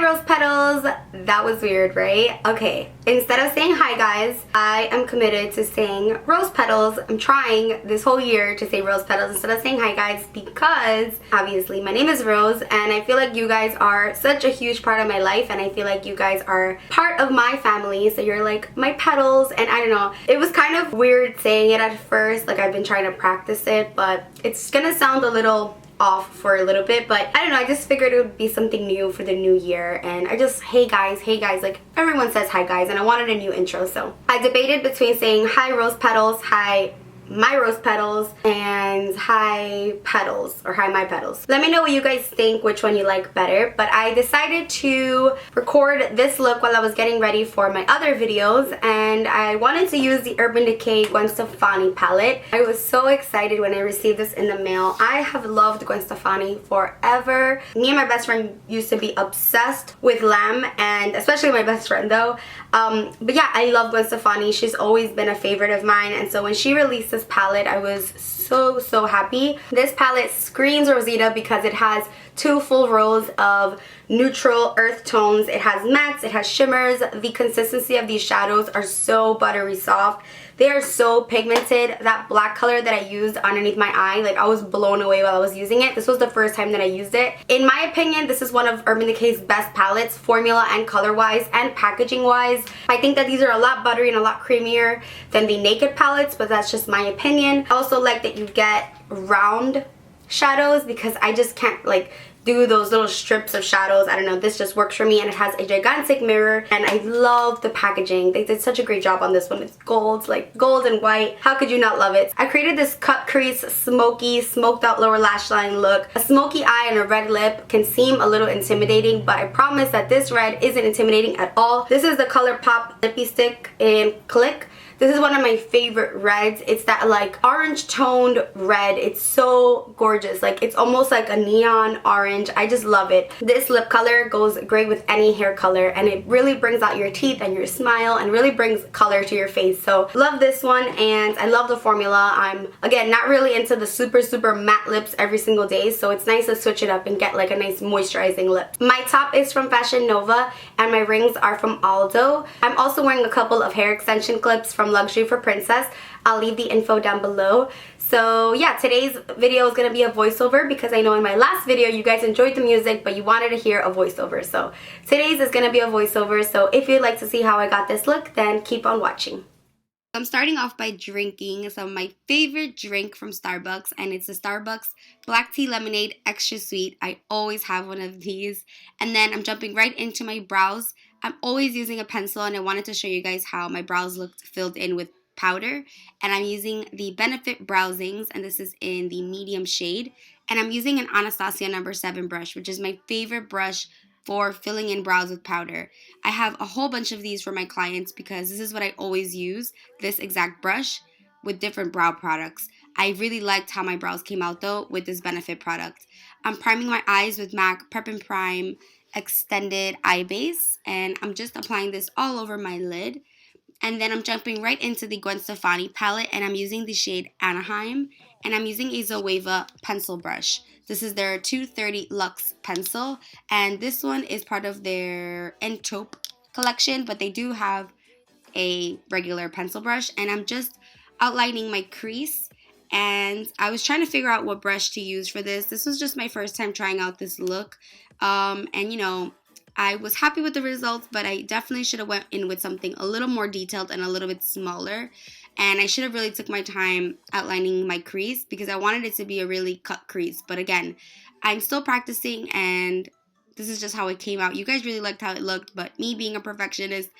Hi Rose Petals! That was weird, right? Okay, instead of saying hi guys, I am committed to saying Rose Petals. I'm trying this whole year to say Rose Petals instead of saying hi guys because obviously my name is Rose and I feel like you guys are such a huge part of my life and I feel like you guys are part of my family, so you're like my petals. And I don't know, it was kind of weird saying it at first, like I've been trying to practice it, but it's gonna sound a little off for a little bit, but I don't know, I just figured it would be something new for the new year. And I just, hey guys, like everyone says hi guys, and I wanted a new intro. So I debated between saying hi Rose Petals, hi my Rose Petals, and hi Petals, or hi my petals. Let me know what you guys think, which one you like better. But I decided to record this look while I was getting ready for my other videos, and I wanted to use the Urban Decay Gwen Stefani palette. I was so excited when I received this in the mail. I have loved Gwen Stefani forever. Me and my best friend used to be obsessed with Lamb, and especially my best friend though. But yeah, I love Gwen Stefani. She's always been a favorite of mine, and so when she released this palette, I was so happy. This palette screams Rosita because it has two full rows of neutral earth tones. It has mattes, it has shimmers. The consistency of these shadows are so buttery soft. They are so pigmented. That black color that I used underneath my eye, like I was blown away while I was using it. This was the first time that I used it. In my opinion, this is one of Urban Decay's best palettes, formula and color wise and packaging wise. I think that these are a lot buttery and a lot creamier than the Naked palettes, but that's just my opinion. I also like that you get round shadows because I just can't like do those little strips of shadows. I don't know, this just works for me. And it has a gigantic mirror, and I love the packaging. They did such a great job on this one. It's gold, like gold and white. How could you not love it? I created this cut crease, smoky, smoked out lower lash line look. A smoky eye and a red lip can seem a little intimidating, but I promise that this red isn't intimidating at all. This is the ColourPop Lippy Stick in Click. This is one of my favorite reds. It's that like orange toned red. It's so gorgeous. Like it's almost like a neon orange. I just love it. This lip color goes great with any hair color, and it really brings out your teeth and your smile and really brings color to your face. So love this one, and I love the formula. I'm again not really into the super matte lips every single day, so it's nice to switch it up and get like a nice moisturizing lip. My top is from Fashion Nova and my rings are from Aldo. I'm also wearing a couple of hair extension clips from Luxury for Princess. I'll leave the info down below. So yeah, today's video is going to be a voiceover because I know in my last video you guys enjoyed the music but you wanted to hear a voiceover. So today's is going to be a voiceover. So if you'd like to see how I got this look, then keep on watching. I'm starting off by drinking some of my favorite drink from Starbucks, and it's the Starbucks Black Tea Lemonade Extra Sweet. I always have one of these. And then I'm jumping right into my brows. I'm always using a pencil, and I wanted to show you guys how my brows looked filled in with powder. And I'm using the Benefit Browsings, and this is in the medium shade. And I'm using an Anastasia No. 7 brush, which is my favorite brush for filling in brows with powder. I have a whole bunch of these for my clients because this is what I always use, this exact brush with different brow products. I really liked how my brows came out though with this Benefit product. I'm priming my eyes with MAC Prep and Prime Extended Eye Base, and I'm just applying this all over my lid. And then I'm jumping right into the Gwen Stefani palette, and I'm using the shade Anaheim, and I'm using a Zoeva pencil brush. This is their 230 Luxe pencil, and this one is part of their Entaupe collection, but they do have a regular pencil brush. And I'm just outlining my crease, and I was trying to figure out what brush to use for this. This was just my first time trying out this look, and you know, I was happy with the results, but I definitely should have went in with something a little more detailed and a little bit smaller. And I should have really took my time outlining my crease because I wanted it to be a really cut crease. But again, I'm still practicing, and this is just how it came out. You guys really liked how it looked, but me being a perfectionist,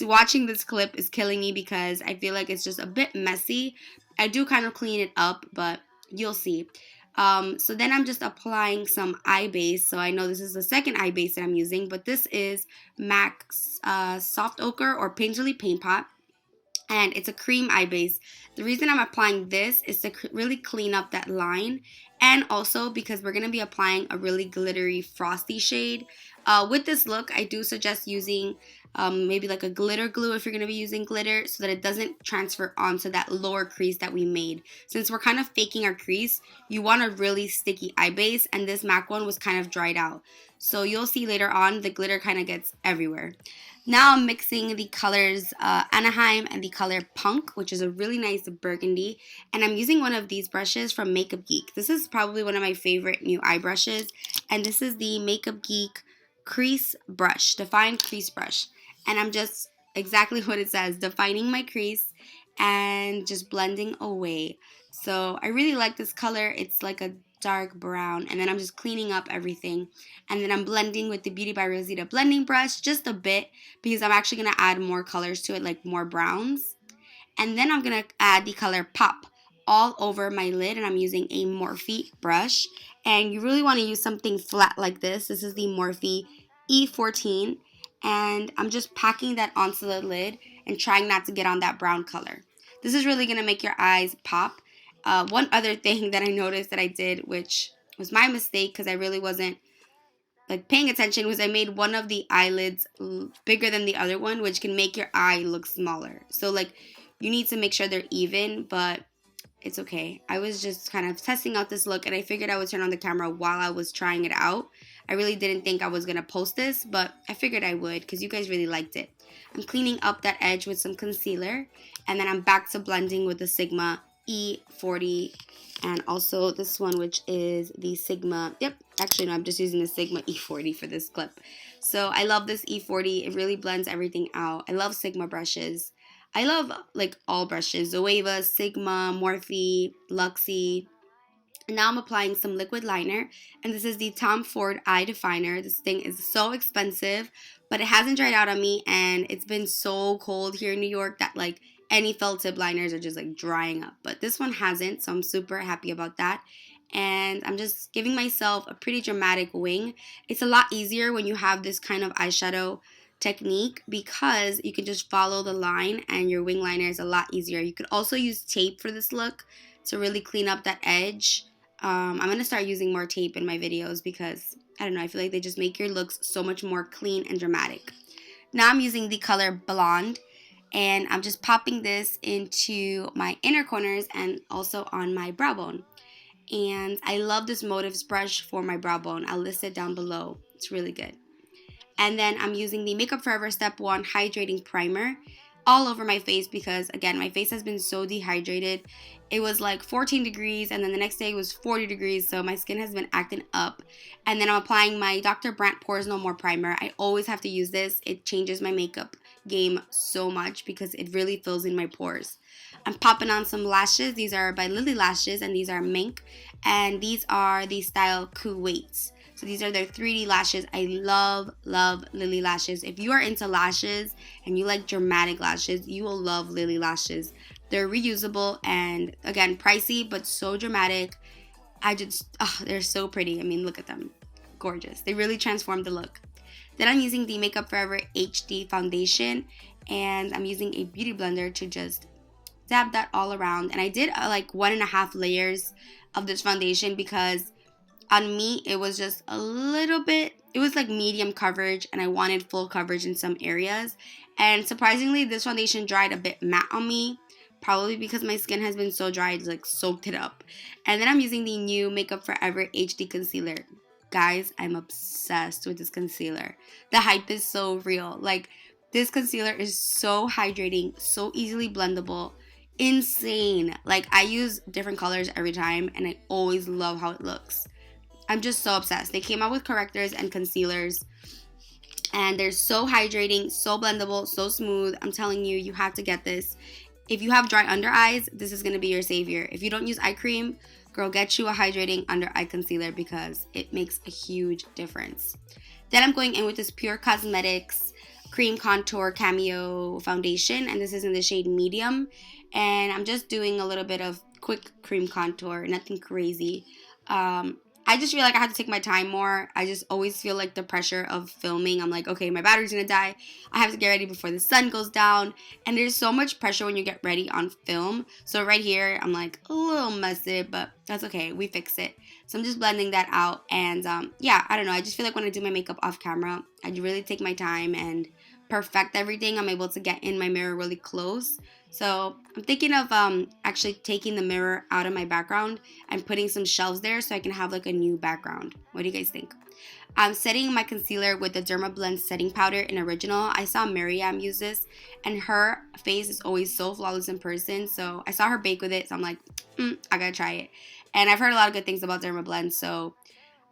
watching this clip is killing me because I feel like it's just a bit messy. I do kind of clean it up, but you'll see. So then I'm just applying some eye base. So I know this is the second eye base that I'm using, but this is MAC's Soft Ochre or Painterly Paint Pot, and it's a cream eye base. The reason I'm applying this is to really clean up that line, and also because we're going to be applying a really glittery frosty shade. With this look, I do suggest using maybe like a glitter glue if you're going to be using glitter, so that it doesn't transfer onto that lower crease that we made. Since we're kind of faking our crease, you want a really sticky eye base, and this MAC one was kind of dried out. So you'll see later on the glitter kind of gets everywhere. Now I'm mixing the colors Anaheim and the color Punk, which is a really nice burgundy. And I'm using one of these brushes from Makeup Geek. This is probably one of my favorite new eye brushes. And this is the Makeup Geek crease brush, defined crease brush. And I'm just exactly what it says, defining my crease and just blending away. So I really like this color. It's like a dark brown, and then I'm just cleaning up everything, and then I'm blending with the Beauty by Rosita blending brush just a bit because I'm actually going to add more colors to it, like more browns. And then I'm going to add the color Pop all over my lid, and I'm using a Morphe brush. And you really want to use something flat like this. This is the Morphe E14, and I'm just packing that onto the lid and trying not to get on that brown color. This is really going to make your eyes pop. One other thing that I noticed that I did, which was my mistake because I really wasn't like paying attention, was I made one of the eyelids bigger than the other one, which can make your eye look smaller. So like you need to make sure they're even, but it's okay. I was just kind of testing out this look, and I figured I would turn on the camera while I was trying it out. I really didn't think I was going to post this, but I figured I would because you guys really liked it. I'm cleaning up that edge with some concealer, and then I'm back to blending with the Sigma E40, and also this one, which is the Sigma, actually no, I'm just using the Sigma E40 for this clip. So I love this E40. It really blends everything out. I love Sigma brushes. I love like all brushes, Zoeva, Sigma, Morphe, Luxie. And now I'm applying some liquid liner, and this is the Tom Ford Eye Definer. This thing is so expensive, but it hasn't dried out on me, and it's been so cold here in New York that like any felt tip liners are just like drying up. But this one hasn't, so I'm super happy about that. And I'm just giving myself a pretty dramatic wing. It's a lot easier when you have this kind of eyeshadow technique because you can just follow the line and your wing liner is a lot easier. You could also use tape for this look to really clean up that edge. I'm going to start using more tape in my videos because, I don't know, I feel like they just make your looks so much more clean and dramatic. Now I'm using the color Blonde, and I'm just popping this into my inner corners and also on my brow bone. And I love this Motives brush for my brow bone. I'll list it down below. It's really good. And then I'm using the Makeup Forever Step 1 Hydrating Primer all over my face because, again, my face has been so dehydrated. It was like 14 degrees, and then the next day it was 40 degrees, so my skin has been acting up. And then I'm applying my Dr. Brandt Pores No More Primer. I always have to use this. It changes my makeup game so much because it really fills in my pores. I'm popping on some lashes. These are by Lily Lashes, and these are mink. And these are the style Kuwait's. So these are their 3D lashes. I love, love Lily Lashes. If you are into lashes and you like dramatic lashes, you will love Lily Lashes. They're reusable and, again, pricey, but so dramatic. They're so pretty. I mean, look at them. Gorgeous. They really transform the look. Then I'm using the Makeup Forever HD Foundation, and I'm using a beauty blender to just dab that all around. And I did like 1.5 layers of this foundation because on me it was just a little bit, it was like medium coverage and I wanted full coverage in some areas. And surprisingly, this foundation dried a bit matte on me, probably because my skin has been so dry, it's like soaked it up. And then I'm using the new Makeup Forever HD Concealer. Guys, I'm obsessed with this concealer. The hype is so real. Like, this concealer is so hydrating, so easily blendable, insane. Like, I use different colors every time and I always love how it looks. I'm just so obsessed. They came out with correctors and concealers, and they're so hydrating, so blendable, so smooth. I'm telling you, you have to get this. If you have dry under eyes, this is going to be your savior. If you don't use eye cream, girl, get you a hydrating under eye concealer because it makes a huge difference. Then I'm going in with this Pure Cosmetics Cream Contour Cameo Foundation, and this is in the shade Medium. And I'm just doing a little bit of quick cream contour, nothing crazy. I just feel like I have to take my time more. I just always feel like the pressure of filming. I'm like, okay, my battery's gonna die. I have to get ready before the sun goes down. And there's so much pressure when you get ready on film. So right here, I'm like a little messy, but that's okay. We fix it. So I'm just blending that out. And yeah, I don't know. I just feel like when I do my makeup off camera, I really take my time and perfect everything. I'm able to get in my mirror really close. So I'm thinking of actually taking the mirror out of my background and putting some shelves there so I can have like a new background. What do you guys think? I'm setting my concealer with the Derma Blend setting powder in Original. I saw Miriam use this, and her face is always so flawless in person. So I saw her bake with it, so I'm like, I gotta try it. And I've heard a lot of good things about Derma Blend, so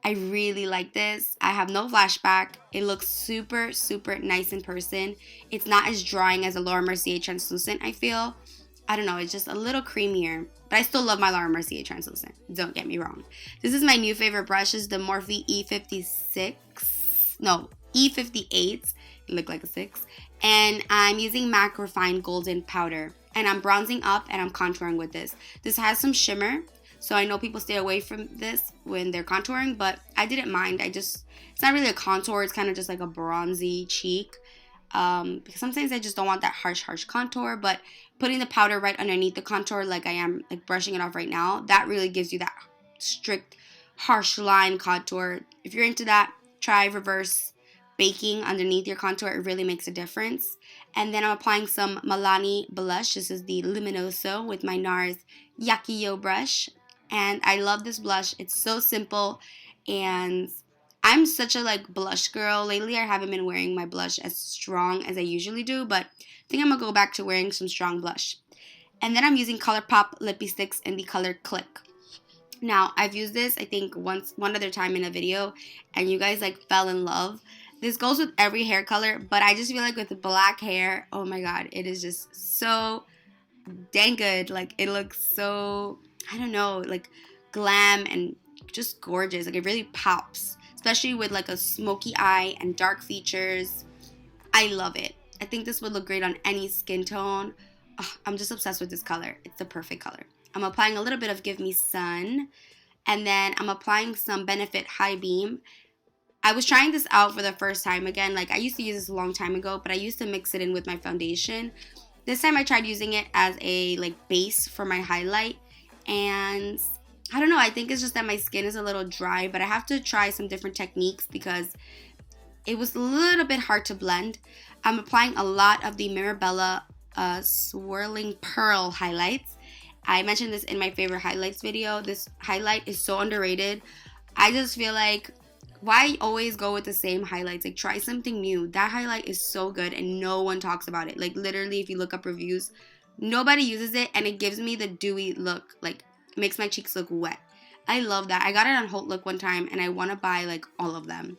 I really like this. I have no flashback. It looks super, super nice in person. It's not as drying as a Laura Mercier translucent, I feel. I don't know, it's just a little creamier. But I still love my Laura Mercier translucent. Don't get me wrong. This is my new favorite brush. Is the Morphe E56. No, E58. It looked like a 6. And I'm using MAC Refined Golden Powder. And I'm bronzing up and I'm contouring with this. This has some shimmer. So I know people stay away from this when they're contouring, but I didn't mind. It's not really a contour. It's kind of just like a bronzy cheek. Because sometimes I just don't want that harsh contour, but putting the powder right underneath the contour like I am, like brushing it off right now, that really gives you that strict, harsh line contour. If you're into that, try reverse baking underneath your contour. It really makes a difference. And then I'm applying some Milani blush. This is the Luminoso with my NARS Yakiyo brush. And I love this blush. It's so simple, and I'm such a like blush girl. Lately I haven't been wearing my blush as strong as I usually do, but I think I'm gonna go back to wearing some strong blush. And then I'm using ColourPop Lippie Sticks in the color Click. Now, I've used this I think one other time in a video, and you guys like fell in love. This goes with every hair color, but I just feel like with black hair, oh my god, it is just so dang good. Like, it looks so, I don't know, like glam and just gorgeous. Like, it really pops, especially with like a smoky eye and dark features. I love it. I think this would look great on any skin tone. I'm just obsessed with this color. It's the perfect color. I'm applying a little bit of Give Me Sun, and then I'm applying some Benefit High Beam. I was trying this out for the first time again. Like, I used to use this a long time ago, but I used to mix it in with my foundation. This time I tried using it as a like base for my highlight, and I don't know, I think it's just that my skin is a little dry, but I have to try some different techniques because it was a little bit hard to blend. I'm applying a lot of the Mirabella Swirling Pearl highlights. I mentioned this in my favorite highlights video. This highlight is so underrated. I just feel like, why always go with the same highlights? Like, try something new. That highlight is so good and no one talks about it. Like, literally, if you look up reviews, nobody uses it, and it gives me the dewy look. Like, it makes my cheeks look wet. I love that. I got it on Haute Look one time, and I want to buy like all of them.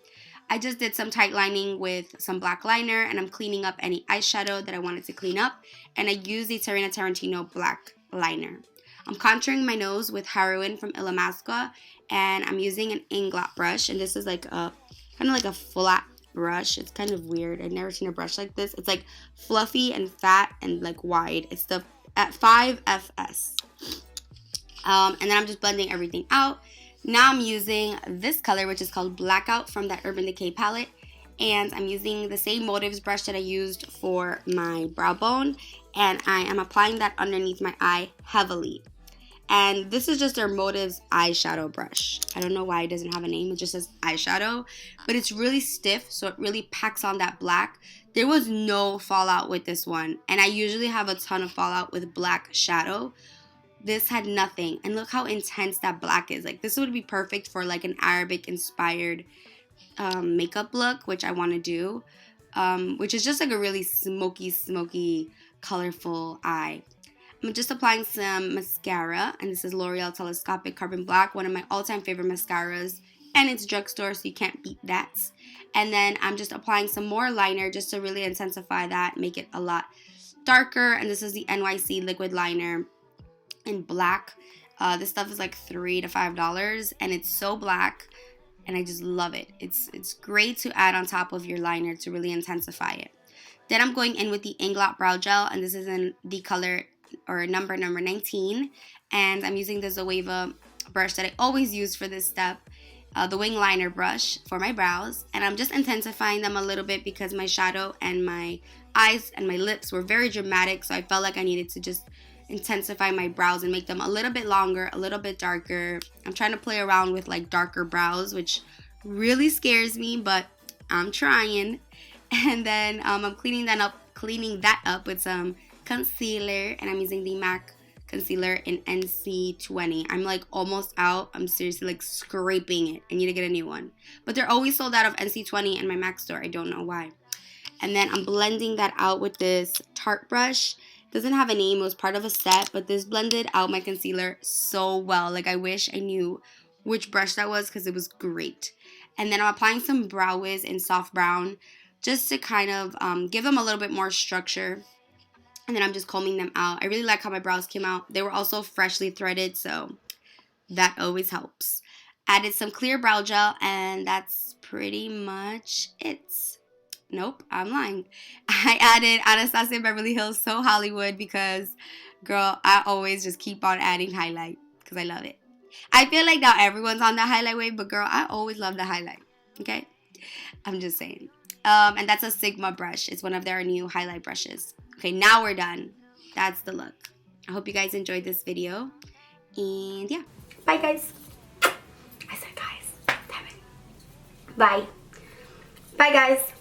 I just did some tight lining with some black liner, and I'm cleaning up any eyeshadow that I wanted to clean up, and I used the Tarina Tarantino black liner. I'm contouring my nose with Heroin from Illamasqua, and I'm using an Inglot brush, and this is like a kind of like a flat brush. It's kind of weird. I've never seen a brush like this. It's like fluffy and fat and like wide. It's the at 5FS. And then I'm just blending everything out. Now I'm using this color, which is called Blackout from that Urban Decay palette. And I'm using the same Motives brush that I used for my brow bone. And I am applying that underneath my eye heavily. And this is just their Motives eyeshadow brush. I don't know why it doesn't have a name. It just says eyeshadow. But it's really stiff, so it really packs on that black. There was no fallout with this one. And I usually have a ton of fallout with black shadow. This had nothing. And look how intense that black is. Like, this would be perfect for like an Arabic inspired makeup look, which I want to do. Which is just like a really smoky, colorful eye. I'm just applying some mascara, and this is L'Oreal Telescopic Carbon Black, one of my all-time favorite mascaras, and it's drugstore, so you can't beat that. And then I'm just applying some more liner just to really intensify that, make it a lot darker, and this is the NYC liquid liner in black. This stuff is like $3 to $5, and it's so black, and I just love it. It's great to add on top of your liner to really intensify it. Then I'm going in with the Inglot Brow Gel, and this is in the color or number 19, and I'm using the Zoeva brush that I always use for this step, the wing liner brush for my brows, and I'm just intensifying them a little bit because my shadow and my eyes and my lips were very dramatic, so I felt like I needed to just intensify my brows and make them a little bit longer, a little bit darker. I'm trying to play around with like darker brows, which really scares me, but I'm trying. And then I'm cleaning that up with some concealer, and I'm using the MAC concealer in NC20. I'm like almost out. I'm seriously like scraping it. I need to get a new one. But they're always sold out of NC20 in my MAC store. I don't know why. And then I'm blending that out with this Tarte brush. Doesn't have a name. It was part of a set. But this blended out my concealer so well. Like I wish I knew which brush that was because it was great. And then I'm applying some Brow Wiz in soft brown just to kind of give them a little bit more structure. And then I'm just combing them out. I really like how my brows came out. They were also freshly threaded, so that always helps. Added some clear brow gel, and that's pretty much it. Nope, I'm lying. I added Anastasia Beverly Hills So Hollywood because, girl, I always just keep on adding highlight because I love it. I feel like now everyone's on the highlight wave, but girl, I always love the highlight, okay? I'm just saying. And that's a Sigma brush. It's one of their new highlight brushes. Okay, now we're done. That's the look. I hope you guys enjoyed this video. And yeah, bye guys. I said guys, damn it. Bye. Bye guys.